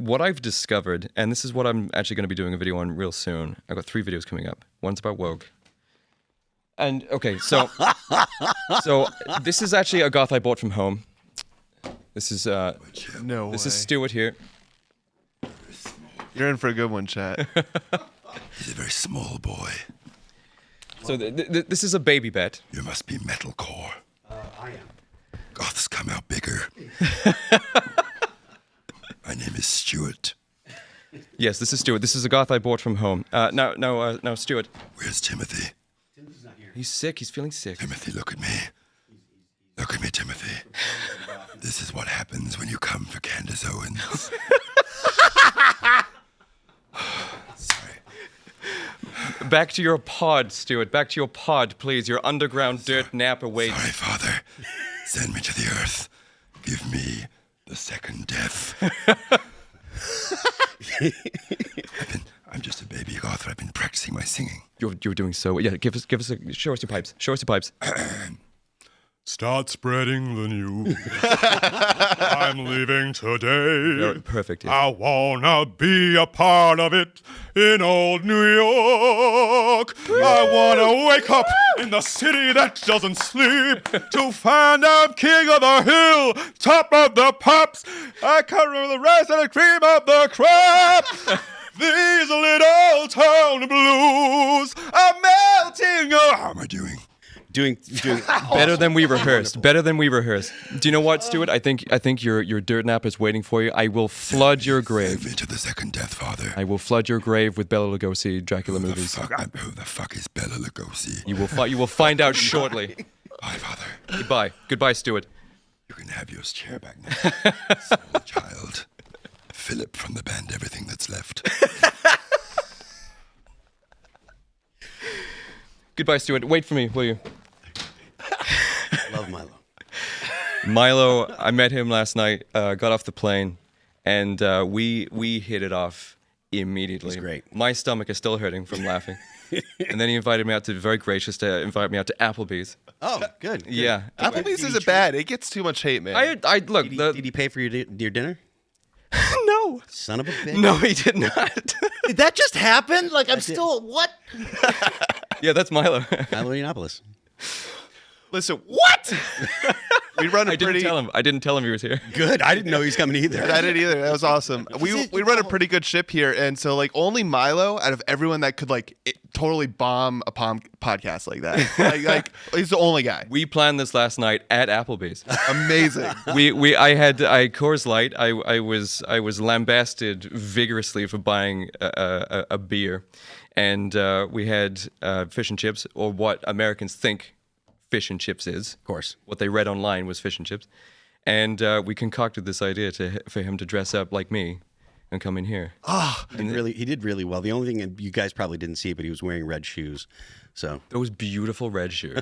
what I've discovered, and this is what I'm actually going to be doing a video on real soon. I've got 3 videos coming up. One's about woke. And, okay, so this is actually a goth I bought from home. This is, This is Stuart here. You're in for a good one, chat. He's a very small boy. So this is a baby bet. You must be metalcore. I am. Goths come out bigger. My name is Stuart. Yes, this is Stuart. This is a goth I bought from home. No, Stuart. Where's Timothy? Timothy's not here. He's sick. He's feeling sick. Timothy, look at me. Look at me, Timothy. This is what happens when you come for Candace Owens. Sorry. Back to your pod, Stuart. Back to your pod, please. Your underground dirt nap awaits. Sorry, Father. Send me to the earth. Give me the second death. I'm just a baby goth. I've been practicing my singing. You're doing so well. Yeah, show us your pipes. Show us your pipes. Start spreading the news. I'm leaving today. Perfect. Yeah. I wanna be a part of it in old New York. I wanna wake up in the city that doesn't sleep to find I'm king of the hill, top of the pops. I can't remember the rest of the cream of the crop. These little town blues are melting. How am I doing? Doing Better than we rehearsed. Better than we rehearsed. Do you know what, Stuart? I think your dirt nap is waiting for you. I will flood your grave. Send me to the second death, Father. I will flood your grave with Bela Lugosi Dracula movies. Who the fuck is Bela Lugosi? You will find out shortly. Bye, Father. Goodbye, Stuart. You can have your chair back now. Small child. Philip from the band Everything That's Left. Goodbye, Stuart. Wait for me, will you? Love Milo. Milo, I met him last night, got off the plane, and we hit it off immediately. He's great. My stomach is still hurting from laughing. And then he invited me out very gracious to invite me out to Applebee's. Oh, good. Yeah. Applebee's isn't bad. It gets too much hate, man. I look. Did he pay for your dinner? No. Son of a bitch. No, he did not. Did that just happen? Like, I'm still, what? Yeah, that's Milo. Milo Yiannopoulos. Listen, what? We run a I didn't tell him he was here. Good. I didn't know he was coming either. I didn't either. That was awesome. We run a pretty good ship here, and so like only Milo out of everyone that could totally bomb a podcast like that. like he's the only guy. We planned this last night at Applebee's. Amazing. I had Coors Light. I was lambasted vigorously for buying a beer, and we had fish and chips, or what Americans think fish and chips is. Of course. What they read online was fish and chips. And we concocted this idea for him to dress up like me and come in here. He did really well. The only thing, and you guys probably didn't see it, but he was wearing red shoes. So Those beautiful red shoes.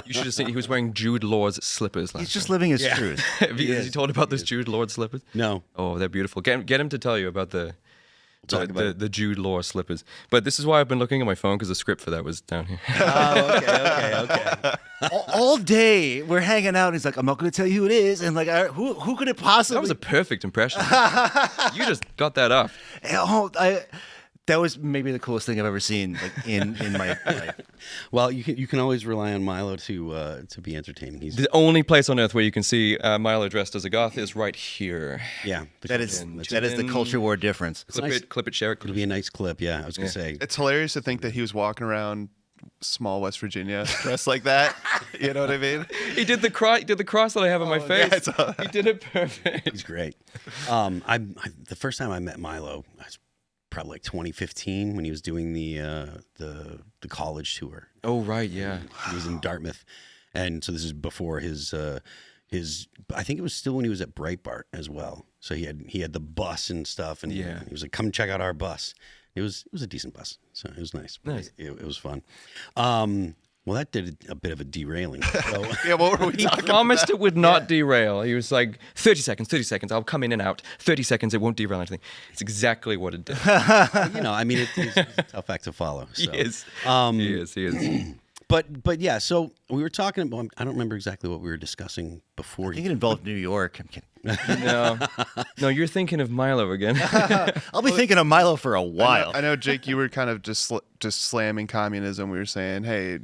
You should have seen, he was wearing Jude Law's slippers last He's just time. living his truth. Has he told about those Jude Law slippers? no. Oh, they're beautiful. Get him to tell you about the talk about the Jude Law slippers. But this is why I've been looking at my phone, because the script for that was down here. Oh, okay. all day we're hanging out, and he's like, I'm not going to tell you who it is. And like, who could it possibly? That was a perfect impression. You just got that off. That was maybe the coolest thing I've ever seen, like in my life. Well, you can always rely on Milo to be entertaining. He's The only place on earth where you can see Milo dressed as a goth is right here. yeah. That is the culture war difference. Clip it, share it. It'll be a nice clip. Yeah, I was gonna say. It's hilarious to think that he was walking around small West Virginia dressed like that. You know what I mean? He did the cross that I have on my face. yeah, He did it perfect. He's great. The first time I met Milo, I was probably like 2015 when he was doing the college tour. Oh right, yeah. He was in Dartmouth, and so this is before his. I think it was still when he was at Breitbart as well. So he had the bus and stuff, and Yeah. he was like, "Come check out our bus." It was a decent bus, so it was nice. Nice. It was fun. Well, that did a bit of a derailing. So, Yeah, what were we He talking promised it would not derail. He was like, 30 seconds, I'll come in and out. 30 seconds, it won't derail anything. It's exactly what it did. I mean, it's a tough act to follow. So. He is. He is. But yeah, so we were talking about, I don't remember exactly what we were discussing before I think it involved New York. I'm kidding. No, you're thinking of Milo again. I'll be thinking of Milo for a while. I know, Jake, you were kind of just slamming communism. We were saying, hey, I'm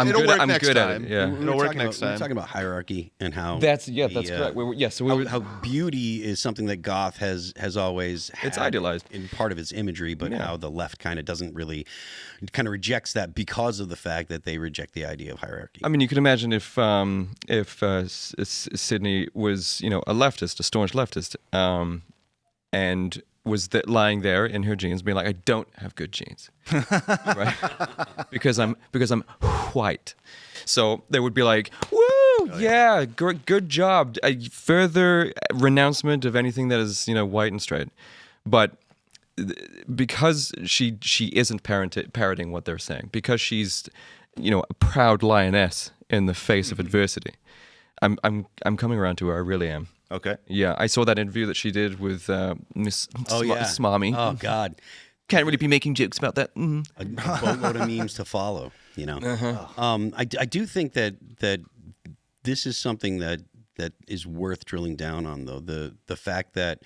it'll good- work I'm next good at time. it, yeah. We It'll were work talking next about, we were time. talking about hierarchy and how That's the, correct. how beauty is something that Goth has always had It's idealized. in part of its imagery, but how the left kind of doesn't really kind of rejects that because of the fact that they reject the idea of hierarchy. I mean, you can imagine if Sydney was, a leftist, a staunch leftist, and was lying there in her jeans, being like, "I don't have good genes, right? because I'm white." So they would be like, "Woo, yeah, good job." A further renouncement of anything that is, white and straight, but because she isn't parroting what they're saying, because she's, a proud lioness in the face of adversity. I'm coming around to her. I really am. Okay. Yeah, I saw that interview that she did with Miss Smarmy. Oh God, Can't really be making jokes about that. a boatload of memes to follow. I do think that this is something that is worth drilling down on, though. The fact that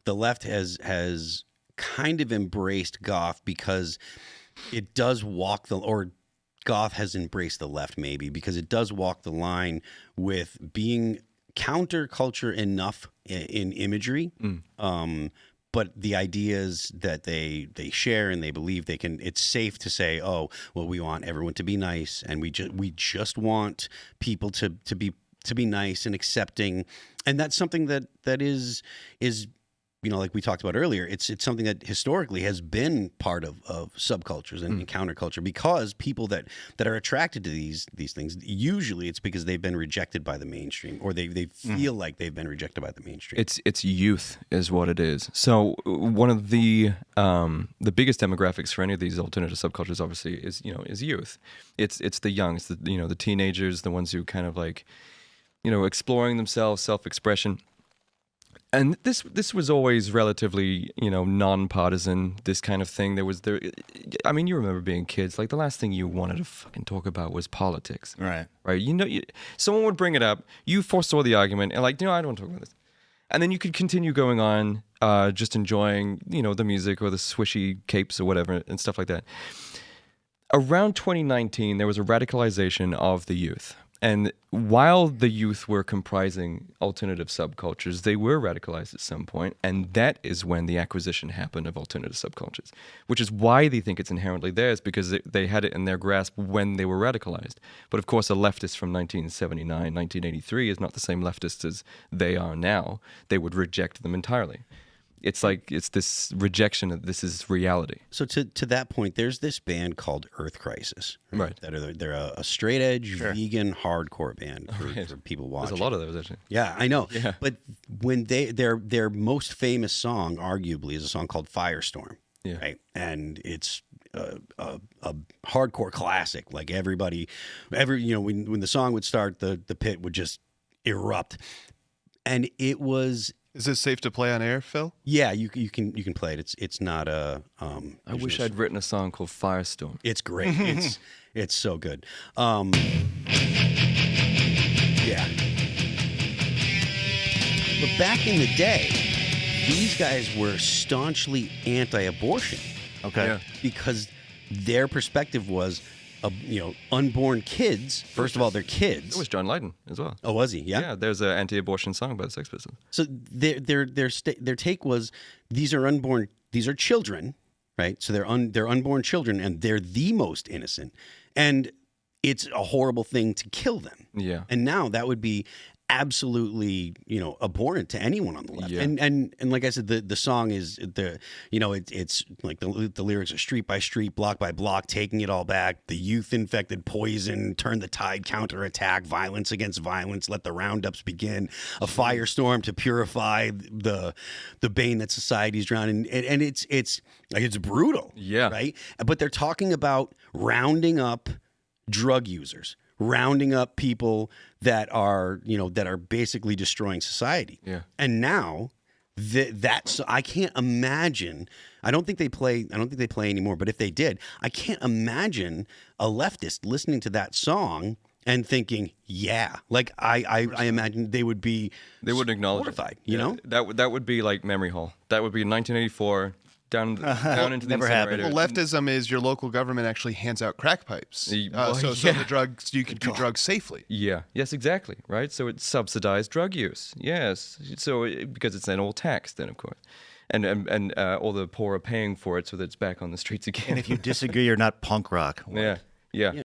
the left has kind of embraced Goth because it does walk or Goth has embraced the left, maybe because it does walk the line with being counterculture enough in imagery, but the ideas that they share and they believe they can. It's safe to say, oh, well, we want everyone to be nice, and we just want people to be nice and accepting, and that's something that is. Like we talked about earlier, it's something that historically has been part of subcultures and counterculture, because people that are attracted to these things, usually it's because they've been rejected by the mainstream, or they feel like they've been rejected by the mainstream. It's youth is what it is. So one of the biggest demographics for any of these alternative subcultures, obviously, is youth. It's the young, it's the teenagers, the ones who kind of like, exploring themselves, self-expression. And this was always relatively, non-partisan, this kind of thing. I mean, you remember being kids, like the last thing you wanted to fucking talk about was politics. Right. Right? Someone would bring it up, you foresaw the argument, and like, I don't want to talk about this. And then you could continue going on, just enjoying, the music or the swishy capes or whatever and stuff like that. Around 2019, there was a radicalization of the youth. And while the youth were comprising alternative subcultures, they were radicalized at some point, and that is when the acquisition happened of alternative subcultures, which is why they think it's inherently theirs, because they had it in their grasp when they were radicalized. But of course, a leftist from 1979, 1983 is not the same leftist as they are now. They would reject them entirely. It's like, it's this rejection of this is reality. So to that point, there's this band called Earth Crisis, Right. They're a straight edge vegan hardcore band for people watching. There's a lot of those, actually. Yeah, I know. Yeah. But when their most famous song, arguably, is a song called Firestorm. Yeah. Right, and it's a hardcore classic. Like when the song would start, the pit would just erupt, and it was. Is this safe to play on air, Phil? Yeah, you can play it. It's not a. I wish I'd written a song called Firestorm. It's great. It's so good. Yeah. But back in the day, these guys were staunchly anti-abortion. Okay. Yeah. Because their perspective was, unborn kids. First of all, they're kids. It was John Lydon as well. Oh, was he? Yeah. Yeah, there's an anti-abortion song by the Sex Pistols. So their take was, these are unborn. These are children, right? So they're unborn children, and they're the most innocent, and it's a horrible thing to kill them. Yeah. And now that would be absolutely, abhorrent to anyone on the left. Yeah. And like I said, the song is it's like the lyrics are street by street, block by block, taking it all back. The youth infected poison, turn the tide, counterattack, violence against violence, let the roundups begin, a firestorm to purify the bane that society's drowning. And it's brutal. Yeah. Right. But they're talking about rounding up drug users, rounding up people that are basically destroying society. Yeah. And now that's, I can't imagine. I don't think they play anymore, but if they did, I can't imagine a leftist listening to that song and thinking, yeah, like I imagine they would be They wouldn't acknowledge mortified, it. you know? That would be like memory hole. That would be 1984 down into the Never happened. incinerator. Well, leftism is your local government actually hands out crack pipes, Well, so yeah. the drugs you can do drugs safely. Yeah. Yes, exactly. Right. So it's subsidized drug use. Yes. So because it's an old tax, then of course, and all the poor are paying for it, so that it's back on the streets again. And if you disagree, you're not punk rock. yeah. Yeah.